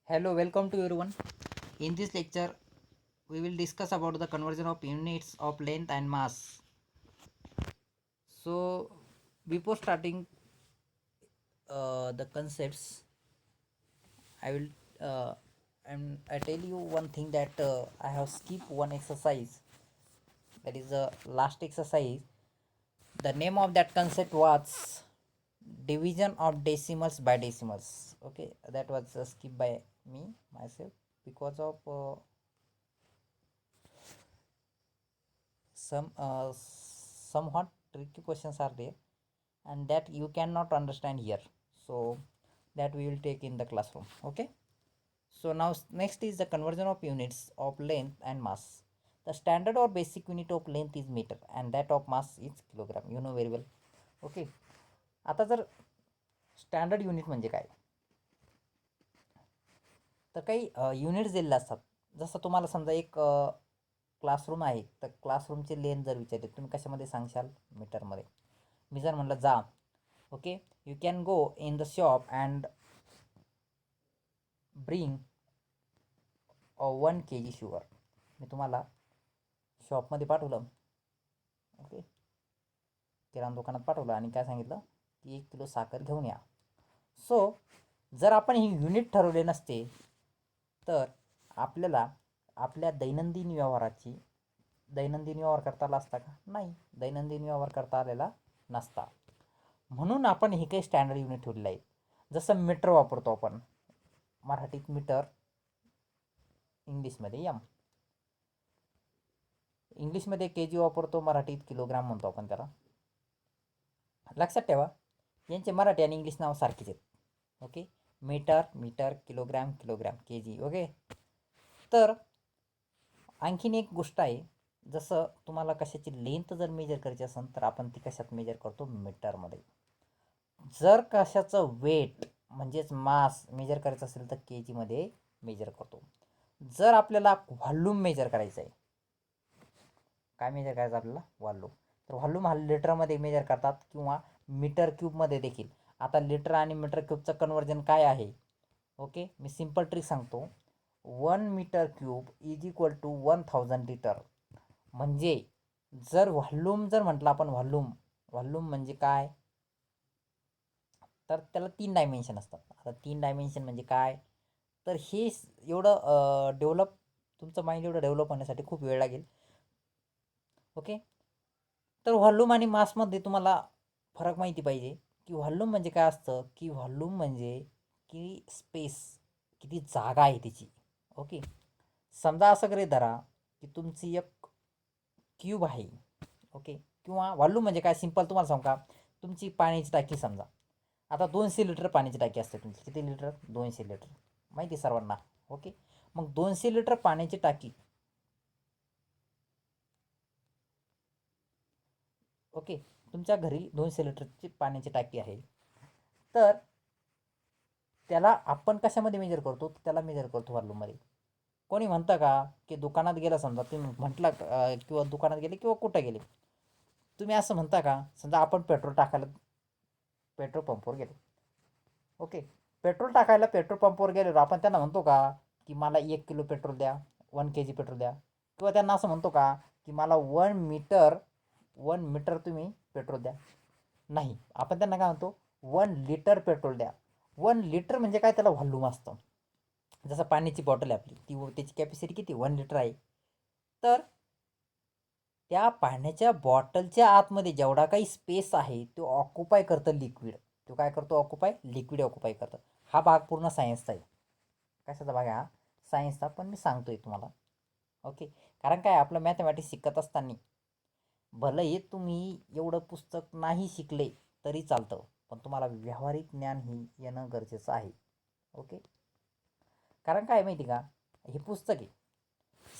Hello, welcome to everyone. In this lecture, we will discuss about the conversion of units of length and mass. So, before starting the concepts, I will and I tell you one thing that I have skipped one exercise. That is the last exercise. The name of that concept was division of decimals by decimals. Okay, that was skipped by me myself because of somewhat tricky questions are there and that you cannot understand here, so that we will take in the classroom. Okay, so now next is the conversion of units of length and mass. The standard or basic unit of length is meter and that of mass is kilogram, you know very well. Okay, आता जर standard unit म्हणजे काय, तर काही units दिलेले असतात. जसं तुम्हाला समजा एक क्लासरूम आहे, तर क्लासरूमची लेंथ जर विचारली तुम्ही कशामध्ये सांगशाल, मीटरमध्ये. मी जर म्हटलं जा, okay, you can go in the shop and bring 1 kg sugar. मी तुम्हाला शॉपमध्ये पाठवलं, ओके, किराणा दुकानात पाठवलं आणि काय सांगितलं की 1 किलो साखर घेऊन या. सो जर आपण ही युनिट ठरवले नसते तर आपल्याला आपल्या दैनंदिन व्यवहार करता आला असता का? नाही, दैनंदिन व्यवहार करता आलेला नसता. म्हणून आपण हे काही स्टँडर्ड युनिट ठेवलेलं आहे. जसं मीटर वापरतो आपण, मराठीत मीटर, इंग्लिशमध्ये एम. इंग्लिशमध्ये के वापरतो, मराठीत किलोग्राम म्हणतो आपण त्याला. लक्षात ठेवा, यांचे मराठी आणि इंग्लिश नाव सारखेच आहेत. ओके, मीटर, किलोग्राम, के ओके. तर आणखीन एक गोष्ट आहे, जसं तुम्हाला कशाची लेंथ जर मेजर करायची असेल तर आपण ती कशात मेजर करतो, मीटरमध्ये. जर कशाचं वेट म्हणजेच मास मेजर करायचं असेल तर के जीमध्ये मेजर करतो. जर आपल्याला व्हॉल्यूम मेजर करायचं आहे, काय मेजर करायचं आपल्याला, व्हॉल्यूम, तर व्हॉल्यूम हा लिटरमध्ये मेजर करतात किंवा मीटर क्यूबमध्ये देखील. आता लिटर आणि मीटर क्यूबचं कन्वर्जन काय आहे, ओके, मी सिम्पल ट्रिक सांगतो. 1 metre cube is equal to 1000 litre. म्हणजे जर व्हॉल्यूम जर म्हटलं आपण, व्हॉल्यूम म्हणजे काय, तर त्याला 3 डायमेन्शन असतात. आता 3 डायमेन्शन म्हणजे काय, तर हे एवढं तुमचं माइंड एवढं डेव्हलप होण्यासाठी खूप वेळ लागेल. ओके, तर व्हॉल्यूम आणि मासमध्ये तुम्हाला फरक माहिती पाहिजे की व्हॉल्यूम म्हणजे काय असतं, की व्हॉल्यूम म्हणजे की स्पेस, किती जागा आहे त्याची. ओके, समजा असं गृहीत धरा की तुमची एक क्यूब आहे, ओके, किंवा व्हॉल्यूम म्हणजे काय, सिंपल तुम्हाला सांगू का, तुमची पाण्याची टाकी समजा. आता 200 लिटर पाण्याची टाकी असते तुमची. किती लिटर, 200 लिटर, माहिती सर्वांना. ओके, मग 200 लिटर पाण्याची टाकी, ओके, तुमच्या घरी 200 लिटरची पाण्याची टाकी आहे. तर त्याला आपण कशामध्ये मेजर करतो, त्याला मेजर करतो व्हॉल्यूममध्ये. कोणी म्हणतं का की दुकानात गेला, समजा तुम्ही म्हटलं किंवा दुकानात गेले किंवा कुठं गेले, तुम्ही असं म्हणता का, समजा आपण पेट्रोल टाकायला पेट्रोल पंपवर गेलो, ओके, पेट्रोल टाकायला पेट्रोल पंपवर गेलेलो, आपण त्यांना म्हणतो का की मला 1 किलो पेट्रोल द्या, 1 kg पेट्रोल द्या, किंवा त्यांना असं म्हणतो का की मला 1 मीटर तुम्ही पेट्रोल द्या? नाही, आपण त्यांना काय म्हणतो, 1 लिटर पेट्रोल द्या. 1 लिटर म्हणजे काय, त्याला व्हॉल्यूम असतं. जसं पाण्याची बॉटल आहे आपली, त्याची कॅपॅसिटी किती, 1 लिटर आहे. तर त्या पाण्याच्या बॉटलच्या आतमध्ये जेवढा काही स्पेस आहे तो ऑक्युपाय करतं लिक्विड. तो काय करतो, लिक्विड ऑक्युपाय करतं. हा भाग पूर्ण सायन्सचा आहे. कशाचा भाग आहे हा, सायन्सचा, पण मी सांगतोय तुम्हाला. ओके, कारण काय, आपलं मॅथमॅटिक्स शिकत असताना भलंही तुम्ही एवढं पुस्तक नाही शिकले तरी चालतं, पण तुम्हाला व्यावहारिक ज्ञान ही येणं गरजेचं आहे. ओके, कारण काय माहिती का, हे पुस्तक आहे.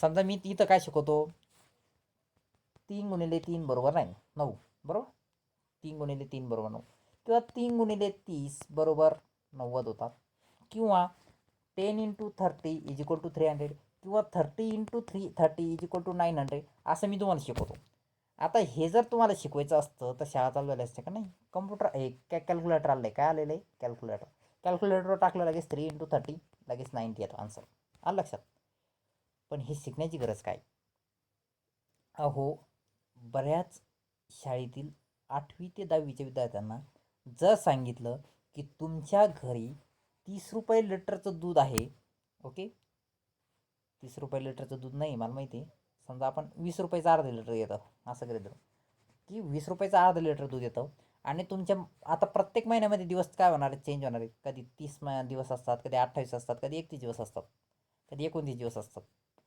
समजा मी इथं काय शिकवतो, 3 गुणिले 3 बरोबर 9, बरोबर, 3 गुणिले 3 बरोबर 9, किंवा 3 गुणिले 30 बरोबर 90 होतात, किंवा 10 इंटू 30 इज इक्वल टू 300, किंवा 30 इंटू 30 इज इक्वल टू 900, असं मी तुम्हाला शिकवतो. आता हे जर तुम्हाला शिकवायचं असतं तर शाळा चालू झाली असते का नाही, कम्प्युटर, हे कॅल्क्युलेटर आलं आहे, काय आलेलं आहे, कॅल्क्युलेटर. कॅल्क्युलेटरवर टाकलं लगेच 3 × 30 लगेच 90 येतो आन्सर. आलं लक्षात. पण हे शिकण्याची गरज काय? अहो बऱ्याच शाळेतील 8वी ते 10वीच्या विद्यार्थ्यांना जर सांगितलं की तुमच्या घरी 30 रुपये लिटरचं दूध आहे, ओके, 30 रुपये लिटरचं दूध नाही मला माहिती आहे, समजा आपण 20 रुपयाचं अर्धा लिटर येतं असं करीत की 20 रुपयाचं अर्धा लिटर दूध येतं आणि तुमच्या आता प्रत्येक महिन्यामध्ये दिवस काय होणार आहे, चेंज होणार आहे. कधी 30 दिवस असतात, कधी 28 असतात, कधी 31 दिवस असतात, कधी 29 दिवस असतात,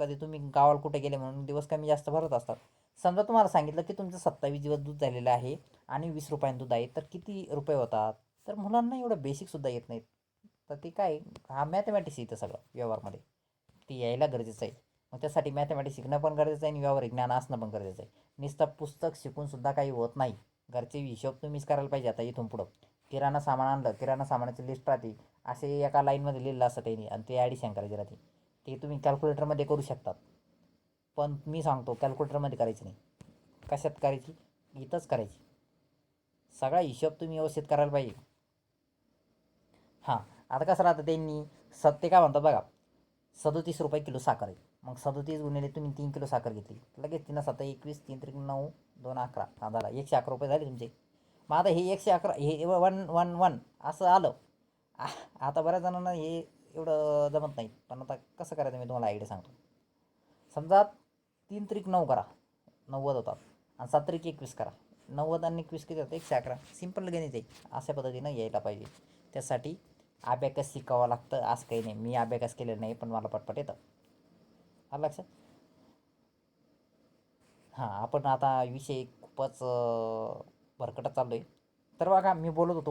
कधी तुम्ही गावाला कुठे गेले म्हणून दिवस कमी जास्त भरत असतात. समजा तुम्हाला सांगितलं की तुमचं 27 दिवस दूध झालेलं आहे आणि 20 रुपयानं दूध आहे, तर किती रुपये होतात? तर मुलांना एवढं बेसिकसुद्धा येत नाहीत. तर ते काय, हा मॅथमॅटिक्स येतं सगळं व्यवहारमध्ये, ते यायला गरजेचं आहे. मग त्यासाठी मॅथमॅटिक्स शिकणं पण गरजेचं आहे आणि व्यावहारिक ज्ञान असणं पण गरजेचं आहे. नुसतं पुस्तक शिकूनसुद्धा काही होत नाही. घरचे हिशोब तुम्हीच करायला पाहिजे. आता इथून पुढं किराणा सामान आणलं, किराणा सामानाची लिस्ट राहते, असे एका लाईनमध्ये लिहिलं असतं त्यांनी आणि ते ॲडिशन करायची राहते. ते तुम्ही कॅल्क्युलेटरमध्ये करू शकतात, पण मी सांगतो कॅल्क्युलेटरमध्ये करायची नाही. कशात करायची? इथंच करायची. सगळा हिशोब तुम्ही व्यवस्थित करायला पाहिजे. हां, आता कसं राहतं त्यांनी ते काय म्हणतात बघा, 37 रुपये किलो साखर आहे. मग 37 गुणिले तुम्ही 3 किलो साखर घेतली, लगेच 3 7 21, 3 3 9, 2 11, हा झाला 111 रुपये झाले तुमचे. मग आता हे 111 हे 111 असं आलं. आता बऱ्याच जणांना हे एवढं जमत नाही, पण आता कसं करायचं मी तुम्हाला आयडिया सांगतो. समजा 3 त्रिक 9 करा, 90 होतात, आणि 7 त्रिक 21 करा, 90 आणि 21 किती होतं? 111. सिंपल गणित आहे. अशा पद्धतीनं यायला पाहिजे. त्यासाठी अबॅकस शिकावं लागतं, असं काही नाही. मी अबॅकस केलेलं नाही, पण मला पटपट येतं. आलं लक्षात. हां, आपण आता विषय खूपच भरकटत चाललो आहे. तर बघा, मी बोलत होतो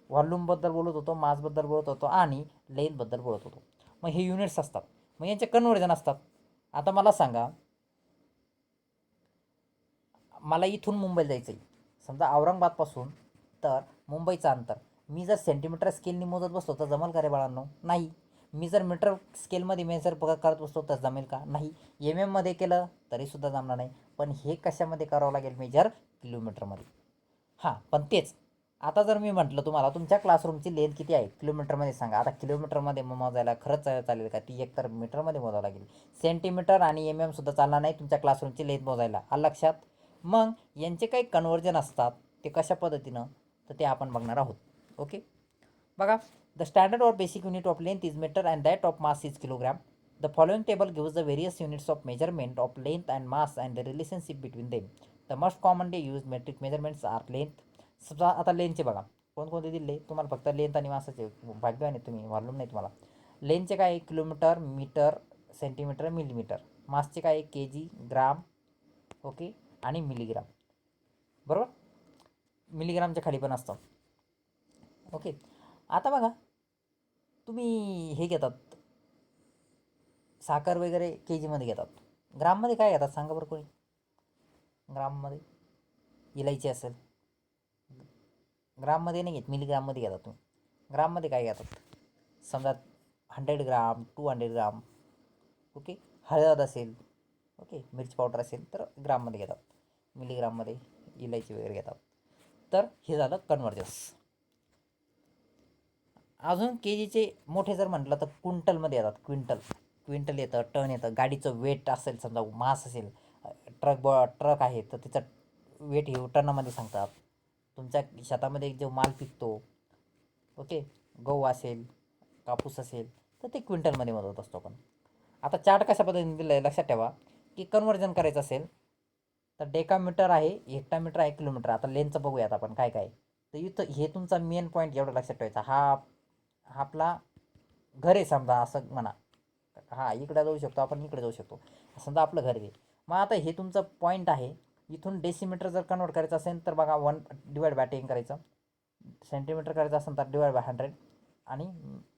व्हॉल्यूमबद्दल बोलत होतो, मासबद्दल बोलत होतो आणि लेंथबद्दल बोलत होतो. मग हे युनिट्स असतात, मग यांचे कन्व्हर्जन असतात. आता मला सांगा, मला इथून मुंबईला जायचं आहे, समजा औरंगाबादपासून तर मुंबईचं अंतर मी जर सेंटीमीटर स्केलनी मोजत बसलो तर जमेल का रे बाळांनो? नाही. मी जर मीटर स्केलमध्ये मेजर करत बसलो तर जमेल का? नाही. MM मध्ये केलं तरीसुद्धा जमणार नाही. पण हे कशामध्ये करावं लागेल मेजर? किलोमीटरमध्ये. हां, पण तेच आता जर मी म्हटलं तुम्हाला तुमच्या क्लासरूमची लेंथ किती आहे किलोमीटरमध्ये सांगा. आता किलोमीटरमध्ये मोजायला खरंच चालेल का? ती एकतर मीटरमध्ये मोजावं लागेल. सेंटीमीटर आणि MM सुद्धा चालणार नाही तुमच्या क्लासरूमची लेंथ मोजायला. आलं लक्षात. मग यांचे काही कन्व्हर्जन असतात, ते कशा पद्धतीनं, तर ते आपण बघणार आहोत. ओके, बघा. The standard or basic unit of length is metre and that of mass is kilogram. The following table gives the various units of measurement of length and mass and the relationship between them. The most commonly use metric measurements are length. समजा आता लेंथचे बघा कोणकोणते दिले तुम्हाला, फक्त length आणि मासाचे. भाग्यवान आहे तुम्ही, व्हॉल्यूम नाही तुम्हाला. लेंथचे काय आहे? Kilometre, metre, centimetre, millimetre. मासचे काय आहे? केजी, ग्राम, ओके, आणि मिलीग्राम. बरोबर, मिलीग्रामच्या खाली पण असतं. ओके, आता बघा, तुम्ही हे घेतात साखर वगैरे केजीमध्ये घेतात, ग्राममध्ये काय घेतात सांगा बरं कोणी? ग्राममध्ये इलायची असेल, ग्राममध्ये नाही घेत, मिलीग्राममध्ये घेतात तुम्ही. ग्राममध्ये काय घेतात? समजा 100 ग्राम, 200 ग्राम, ओके. हळद असेल, ओके, मिरची पावडर असेल तर ग्राममध्ये घेतात. मिलीग्राममध्ये इलायची वगैरे घेतात. तर हे झालं कन्व्हर्जन्स. अजून केजीचे मोठे जर म्हटलं तर क्विंटलमध्ये येतात. क्विंटल येतं, टन येतं. गाडीचं वेट असेल, समजा मास असेल, ट्रक आहे तर त्याचं वेट हे टनामध्ये सांगतात. तुमच्या शेतामध्ये जो माल पिकतो, ओके, गहू असेल, कापूस असेल, तर ते क्विंटलमध्ये मोजत असतो आपण. आता चार्ट कशा पद्धतीने दिलं आहे लक्षात ठेवा, की कन्व्हर्जन करायचं असेल तर डेकामीटर आहे, हेक्टामीटर आहे, किलोमीटर. आता लेंथचं बघूयात आपण काय काय. तर इथं हे तुमचा मेन पॉईंट एवढं लक्षात ठेवायचा. हा आपला घर आहे समजा, असं म्हणा. हां, इकडे जाऊ शकतो आपण, इकडे जाऊ शकतो, समजा आपलं घर आहे. मग आता हे तुमचं पॉईंट आहे. इथून डेसिमीटर जर कन्वर्ट करायचं असेल तर बघा 1/10 करायचं. सेंटीमीटर करायचं असेल तर /100 आणि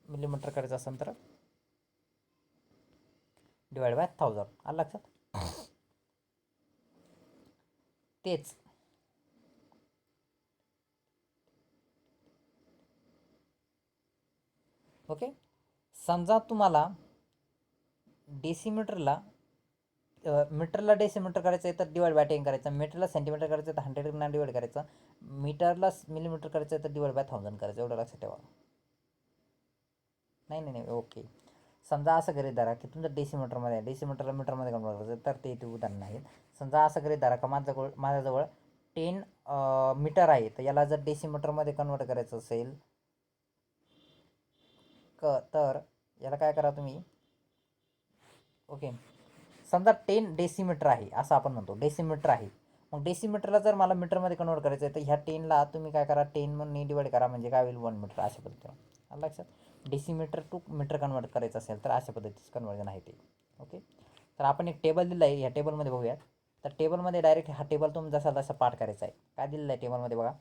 मिलीमीटर करायचं असेल तर /1000. आलं लक्षात. तेच ओके. समजा तुम्हाला डेसिमीटरला मीटरला डेसिमीटर करायचं आहे तर /10 करायचं. मीटरला सेंटीमीटर करायचं तर 100 डिवाइड करायचं. मीटरला मिलीमीटर करायचं तर /1000 करायचं. एवढं लक्षात ठेवा. नाही नाही नाही ओके. समजा असं गृहीत धरा की तुमचं डेसिमीटरमध्ये आहे, डेसिमीटरला मीटरमध्ये कन्वर्ट करायचं, तर ते उदाहरण आहेत. समजा असं गृहीत धरा का माझ्याजवळ 10 मीटर आहे, तर याला जर डेसिमीटरमध्ये कन्वर्ट करायचं असेल तर याला काय करा तुम्ही. ओके, समजा 10 डेसिमीटर आहे असं आपण म्हणतो, डेसिमीटर आहे. मग डेसिमीटरला जर मला मीटरमध्ये कन्वर्ट करायचं आहे, तर ह्या 10ला तुम्ही काय करा, 10 म्हणून डिवाइड करा, म्हणजे काय होईल 1 मीटर अशा पद्धतीने. आलं लक्षात. डेसिमीटर टू मीटर कन्वर्ट करायचं असेल तर अशा पद्धतीचं कन्वर्जन आहे ते. ओके, तर आपण एक टेबल दिलं आहे, ह्या टेबलमध्ये बघूयात. तर टेबलमध्ये डायरेक्ट हा टेबल तुम्ही जसा तसा पाठ करायचा आहे. काय दिलेलं आहे टेबलमध्ये बघा,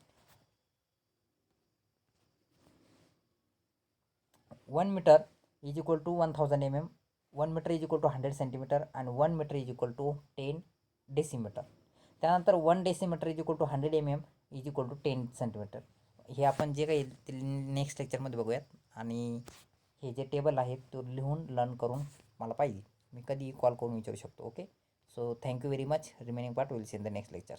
1 metre is equal to 1000 mm, 1 metre is equal to 100 centimetre आणि 1 metre is equal to 10 decimetre. त्यानंतर 1 decimetre is equal to 100 mm is equal to 10 centimetre. हे आपण जे काही नेक्स्ट लेक्चरमध्ये बघूयात. आणि हे जे टेबल आहे तो लिहून लर्न करून मला पाहिजे, मी कधी कॉल करून विचारू शकतो. Okay, so thank you very much. Remaining part will see in the next lecture.